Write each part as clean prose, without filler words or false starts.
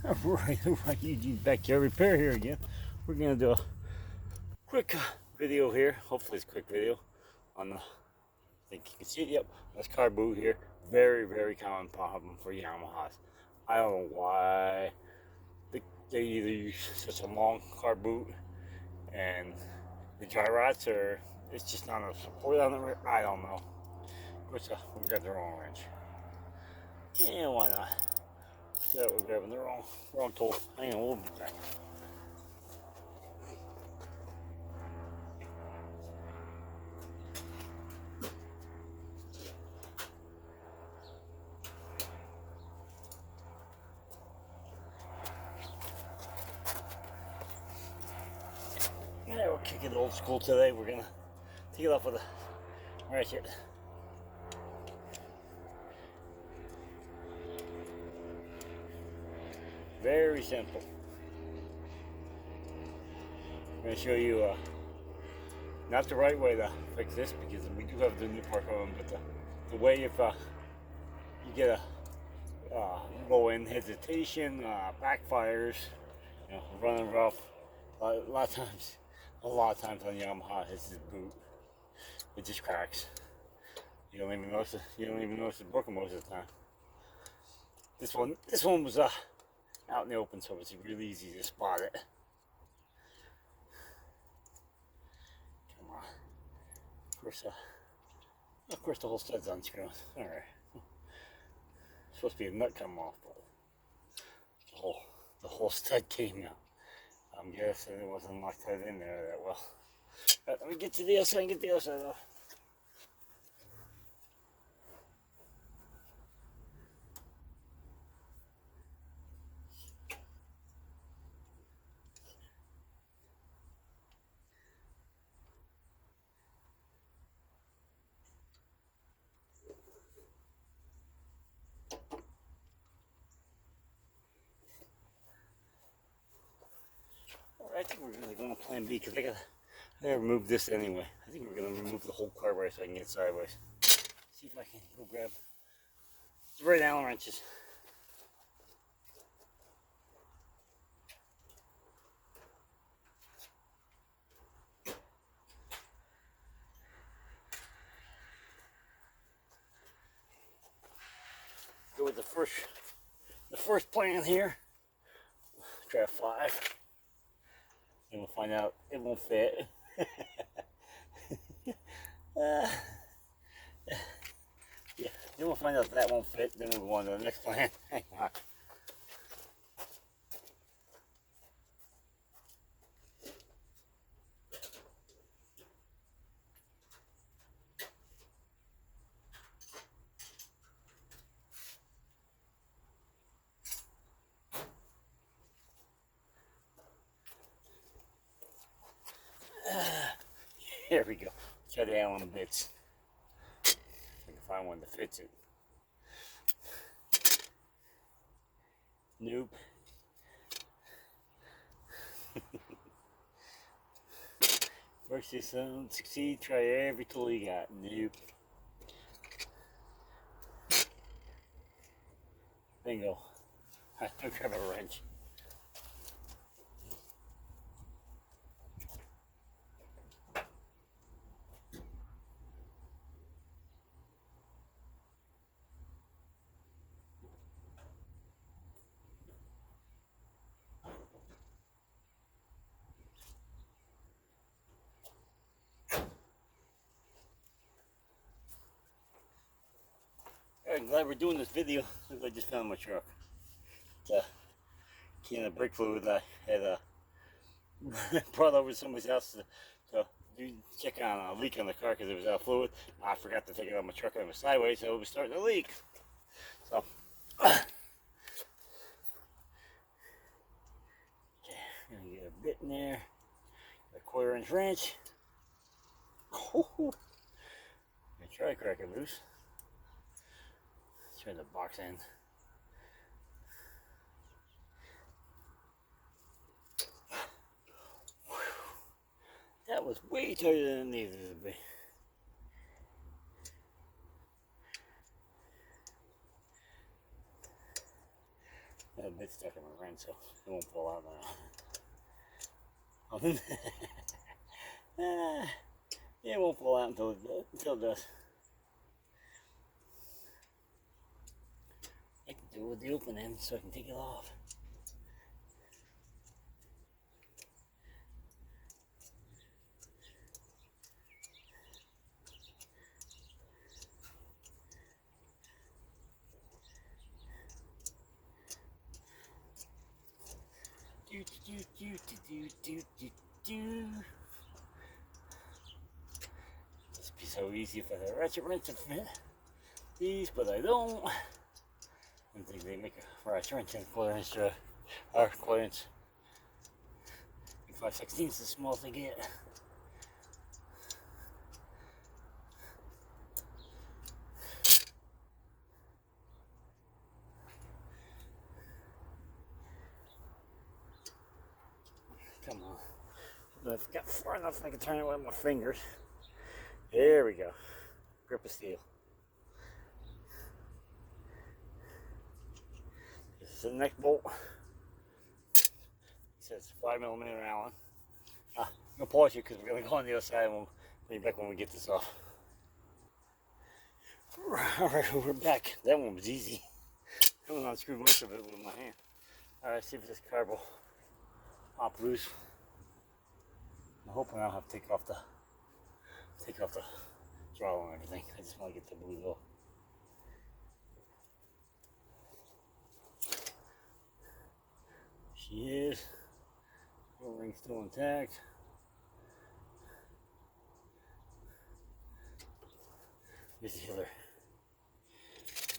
Right, Eugene backyard repair here again. We're gonna do a quick video here. Hopefully, it's a quick video on the. I think you can see it. Yep, that's car boot here. Very common problem for Yamahas. I don't know why they either use such a long car boot and the dry rots, or it's just not enough support on it. I don't know. Of course, we got the wrong wrench. Yeah, why not? So we're grabbing the wrong tool. Hang on, we'll be back. Yeah, we're kicking old school today. We're gonna take it off with a ratchet. Very simple. I'm gonna show you not the right way to fix this, because we do have the new part on, but the way if you get a low end hesitation, backfires, running rough. A lot of times on Yamaha, it's this boot. It just cracks. You don't even notice it. You don't even notice it's broken most of the time. This one was out in the open, so it's really easy to spot it. Come on. Of course, the whole stud's unscrewing. All right. Supposed to be a nut come off, but the whole stud came out. I'm guessing it wasn't locked in there that well. Right, let me get to the other side and get the other side off. I think we're going to go on plan B, because I gotta remove this anyway. I think we're going to remove the whole carburetor so I can get sideways. See if I can go grab the right Allen wrenches. Go with the first plan here. Try 5. And we'll find out it won't fit. Yeah, then we'll find out that won't fit. Then we'll go on to the next plan. Hang on. There we go. Try the Allen bits. I can find one that fits it. Nope. First you don't succeed, try every tool you got. Nope. Bingo. I don't grab a wrench. I'm glad we're doing this video. I just found my truck. The can of brake fluid I had brought over to somebody's house to check on a leak on the car because it was out of fluid. I forgot to take it out of my truck and it was sideways, so it was starting to leak. So, okay, I'm gonna get a bit in there. A 1/4-inch wrench. Oh, I'm gonna try to crack it loose. Turn the box in. That was way tighter than it needed to be. That bit's stuck in my wrench, so it won't fall out now. It won't fall out until it does. I can do it with the open end so I can take it off. This would be so easy if I had a ratchet wrench to fit these, but I don't. I think they make a ratchet wrench in quarter inch, or quarter inch. 5/16 is the smallest they get. Come on. If I got far enough, I can turn it with my fingers. There we go. Grip of steel. This is the next bolt. It says 5mm Allen. I'm going to pause you because we're going to go on the other side and we'll be back when we get this off. Alright, we're back. That one was easy. I went unscrewed most of it with my hand. Alright, see if this carb will pop loose. I'm hoping I don't have to take off the throttle and everything. I just want to get the blue off. She is. The ring's still intact. This is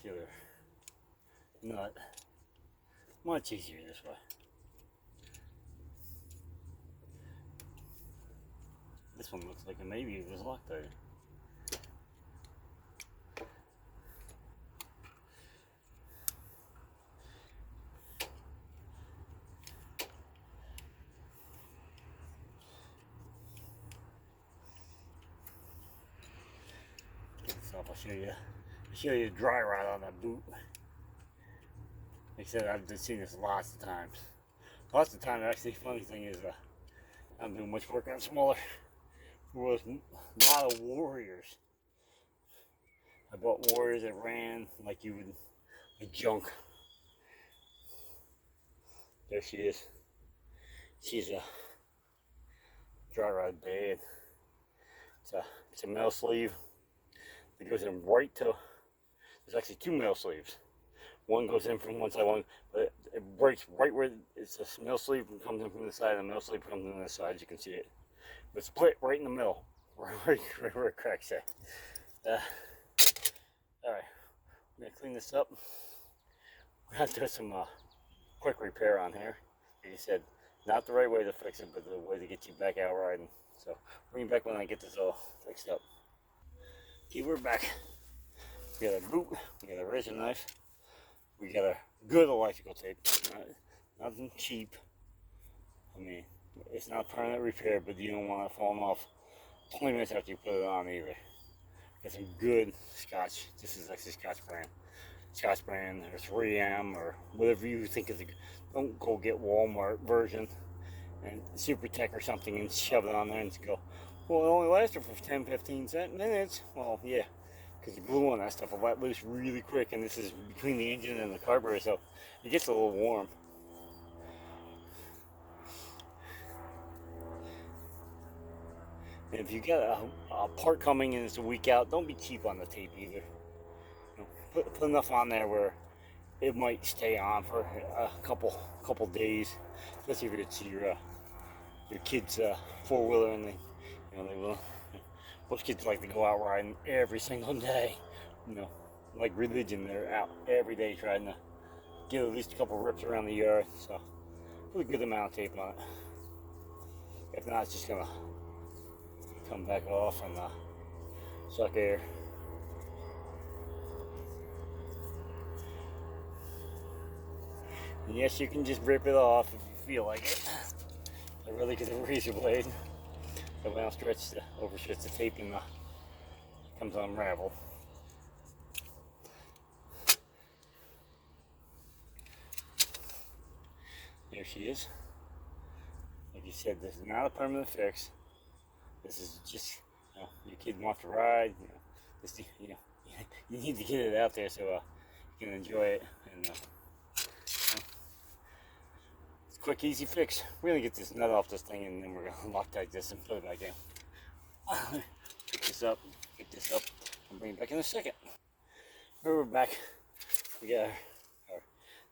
the other nut. Much easier this way. This one looks like maybe it was Loctite. I'll show you a dry rot on that boot. Like I said, I've just seen this lots of times. Lots of times, actually, funny thing is, I'm doing much work on smaller. There was a lot of Warriors. I bought Warriors that ran like you would, like junk. There she is. She's a dry rot bad. It's a metal sleeve. It goes in right to, there's actually two metal sleeves. One goes in from one side, but it breaks right where it's a metal sleeve comes in from the side, and the metal sleeve comes in from the side, you can see it. But split right in the middle, right where it cracks at. Alright, we're gonna clean this up. We're gonna do some quick repair on here. Like I said, not the right way to fix it, but the way to get you back out riding. So, bring you back when I get this all fixed up. Okay, we're back. We got a boot, we got a razor knife, we got a good electrical tape. Nothing cheap. I mean, it's not permanent repair, but you don't want it falling off 20 minutes after you put it on either. Got some good Scotch. This is actually Scotch brand. Scotch brand or 3M or whatever you think is. Don't go get Walmart version and Super Tech or something and shove it on there and go, well, it only lasted for 10-15 minutes. Well, yeah, because the glue on that stuff will let loose really quick, and this is between the engine and the carburetor, so it gets a little warm. And if you got a part coming and it's a week out, don't be cheap on the tape either. You know, put enough on there where it might stay on for a couple days, especially if it's your kid's four-wheeler and they will. Most kids like to go out riding every single day. You know, like religion, they're out every day trying to get at least a couple rips around the yard. So, put a good amount of tape on it. If not, it's just gonna come back off and suck air. And yes, you can just rip it off if you feel like it. I really get a razor blade. So when I overstretch the tape and comes unraveled. there she is. Like you said, this is not a permanent fix. This is just, your kid wants to ride. This, you need to get it out there so you can enjoy it. And it's a quick, easy fix. We're gonna get this nut off this thing, and then we're gonna Loctite this and put it back in. Pick this up, and bring it back in a second. Here we're back. We got our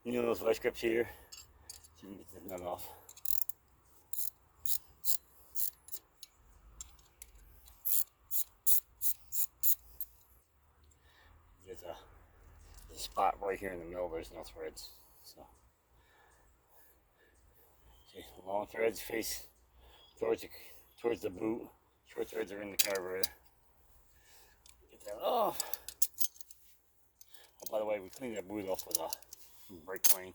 those vice grips here, so you can get this nut off. There's a spot right here in the middle. There's no threads, so okay, long threads face towards the boot. Short threads are in the carburetor. Get that off. Oh, by the way, we cleaned that boot off with a brake clean,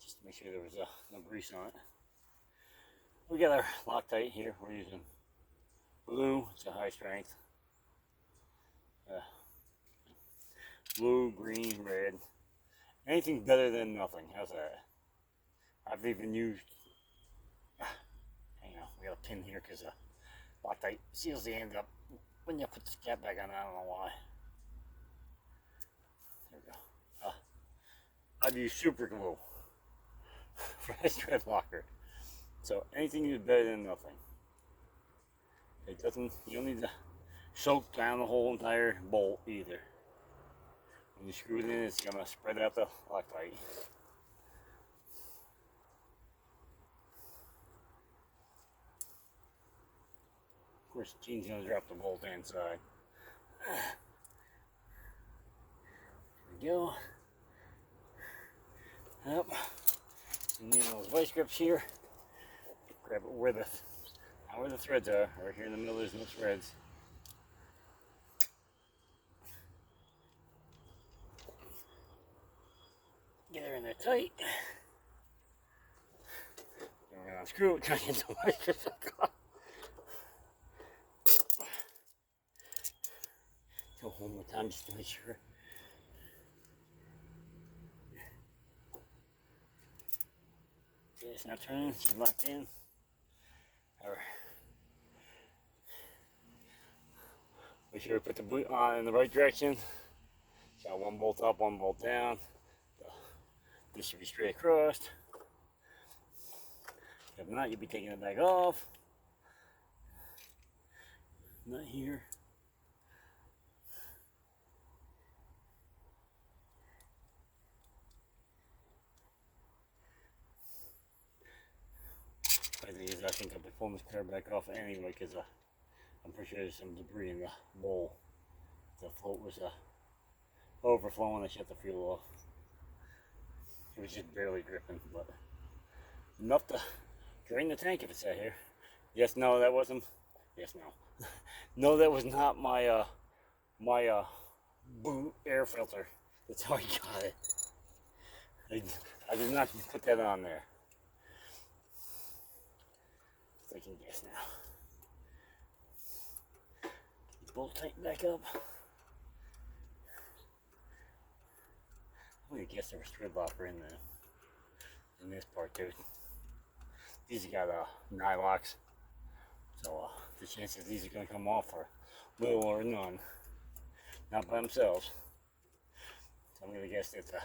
just to make sure there was no grease on it. We got our Loctite here. We're using blue. It's a high strength. Blue, green, red. Anything better than nothing. How's that? I've even used. Hang on, we got a pin here because Loctite seals the end up when you put the cap back on. I don't know why. There we go. I've used super glue for this thread locker. So anything is better than nothing. It doesn't. You don't need to soak down the whole entire bolt either. When you screw it in, it's gonna spread out the Loctite. Of course, Gene's gonna drop the bolt inside. There we go. Yep. And then those vice grips here. Grab it where the threads are. Right here in the middle, there's no threads. Get her in there tight. Then we're gonna unscrew it, try to get the vice grips off. Go one more time just to make sure. Okay, it's not turning, she's locked in. Alright. Make sure we put the boot on in the right direction. Got one bolt up, one bolt down. This should be straight across. If not, you'll be taking it back off. Not here. I think I'll be pulling this car back off anyway because I'm pretty sure there's some debris in the bowl. The float was overflowing. I shut the fuel off. It was just barely dripping, but enough to drain the tank if it's out here. Yes, no, that wasn't. Yes, no. No, that was not my boot air filter. That's how I got it. I did not put that on there. I can guess now. Bolt tighten back up. I'm gonna guess there was thread locker in this part too. These got nylocks, so the chances these are gonna come off are little or none. Not by themselves. So I'm gonna guess that the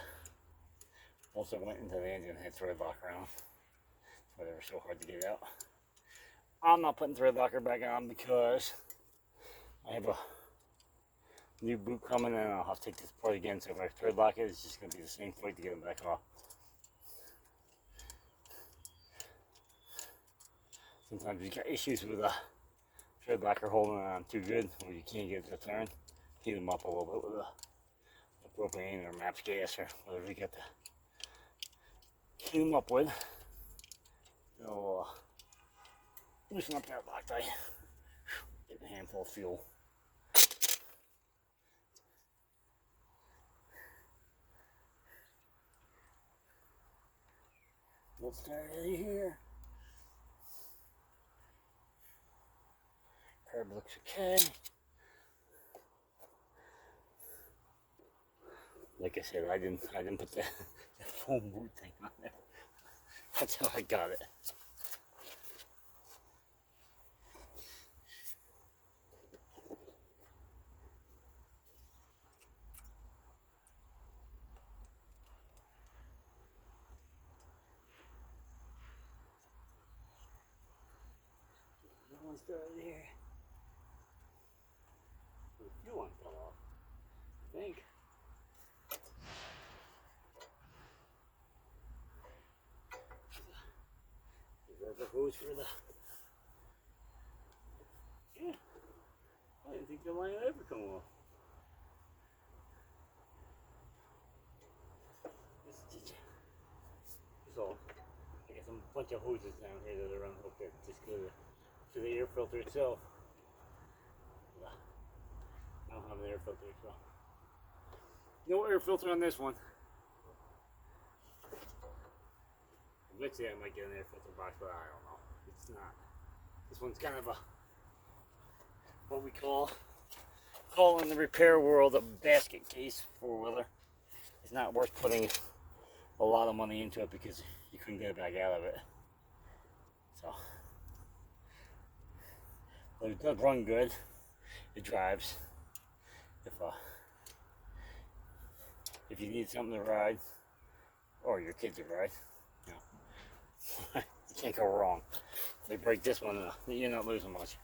bolts that went into the engine had thread locker on. That's why they were so hard to get out. I'm not putting thread locker back on because I have a new boot coming and I'll have to take this apart again. So if I thread lock it, it's just going to be the same fight to get them back off. Sometimes you got issues with a thread locker holding on too good where you can't get it to turn. Heat them up a little bit with a propane or MAPS gas or whatever you get to heat them up with. They'll loosen up that Loctite. Get a handful of fuel. We'll start out of here. Carb looks okay. Like I said, I didn't put the foam boot thing on there. That's how I got it. No one's still there. A few ones fell off, I think. There's the hose for the. Yeah. I didn't think the line would ever come off. So, I got some bunch of hoses down here that are unhooked that just go to the air filter itself. I don't have an air filter, so no air filter on this one. Eventually I might get an air filter box, but I don't know. It's not. This one's kind of a what we call in the repair world a basket case four-wheeler. It's not worth putting a lot of money into it because you couldn't get it back out of it. So, but it does run good. It drives. If you need something to ride, or your kids to ride, you know, you can't go wrong. If they break this one, you're not losing much.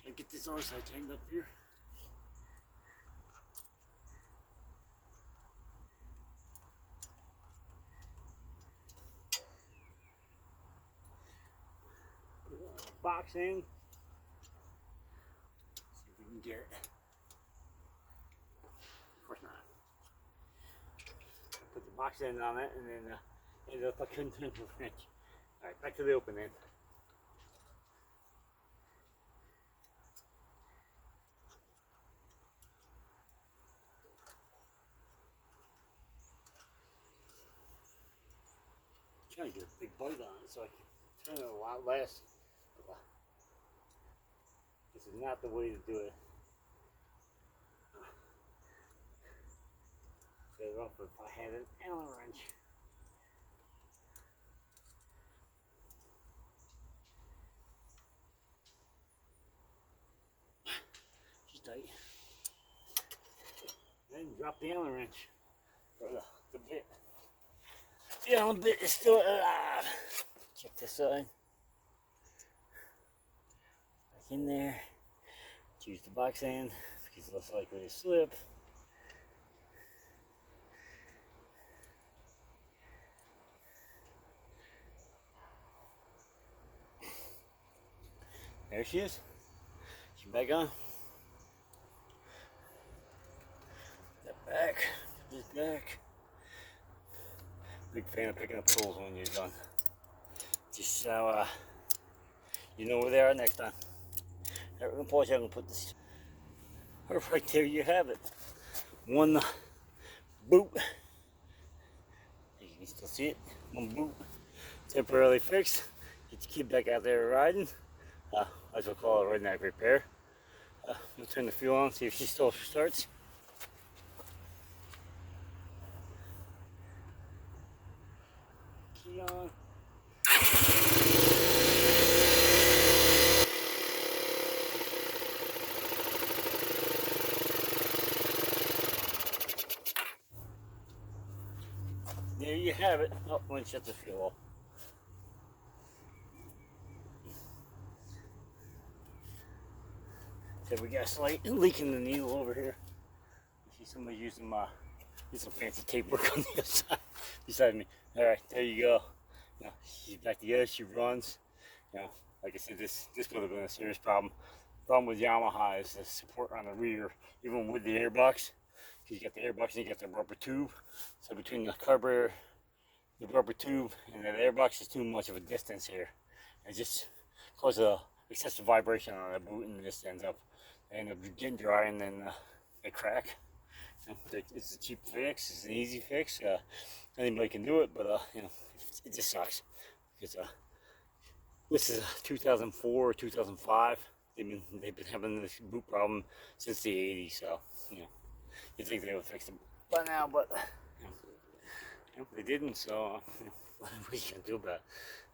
Try to get this other side tightened up here. Box in. See if we can get it. Of course not. Put the box end on it and then ended up I couldn't turn the wrench. Alright, back to the open end. I'm trying to get a big bite on it so I can turn it a lot less. This is not the way to do it. Better off if I had an Allen wrench. She's tight. Then drop the Allen wrench. Or the bit. The Allen bit is still alive. Check this side. Back in there. Use the box end because it's less likely to slip. There she is. She's back on. That back. This back. Big fan of picking up tools when you're done. Just so you know where they are next time. Alright, we're gonna pause here and put this. Right there you have it. One boot. You can still see it. One boot. Temporarily fixed. Get your kid back out there riding. As we'll call it, redneck repair. We'll turn the fuel on, see if she still starts. Key on. There you have it. Oh, let me shut the fuel off. So we got a slight leak in the needle over here. You see somebody using some fancy tape work on the other side beside me. Alright, there you go. Now she's back together, she runs. You know, like I said, this would have been a serious problem. The problem with Yamaha is the support on the rear, even with the airbox. Because you got the airbox and you got the rubber tube. So between the carburetor, the rubber tube, and the airbox is too much of a distance here. It just causes a excessive vibration on the boot, and it just ends up getting dry, and then they crack. It's a cheap fix. It's an easy fix. Anybody can do it, but it just sucks because this is 2004 or 2005. They've been having this boot problem since the 80s. So you think they would fix it by now, but they didn't. So what are we gonna do about it?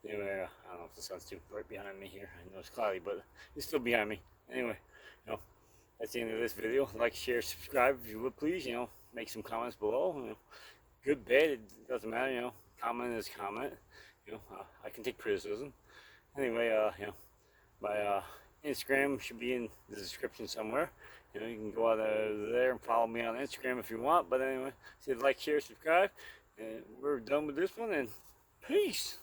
Anyway, I don't know if the sun's too right behind me here. I know it's cloudy, but it's still behind me. Anyway, that's the end of this video. Like, share, subscribe if you would, please. Make some comments below. Good, bad, it doesn't matter. Comment is comment. I can take criticism. Anyway, my Instagram should be in the description somewhere. You can go out there and follow me on Instagram if you want. But anyway, say like, share, subscribe, and we're done with this one. And peace.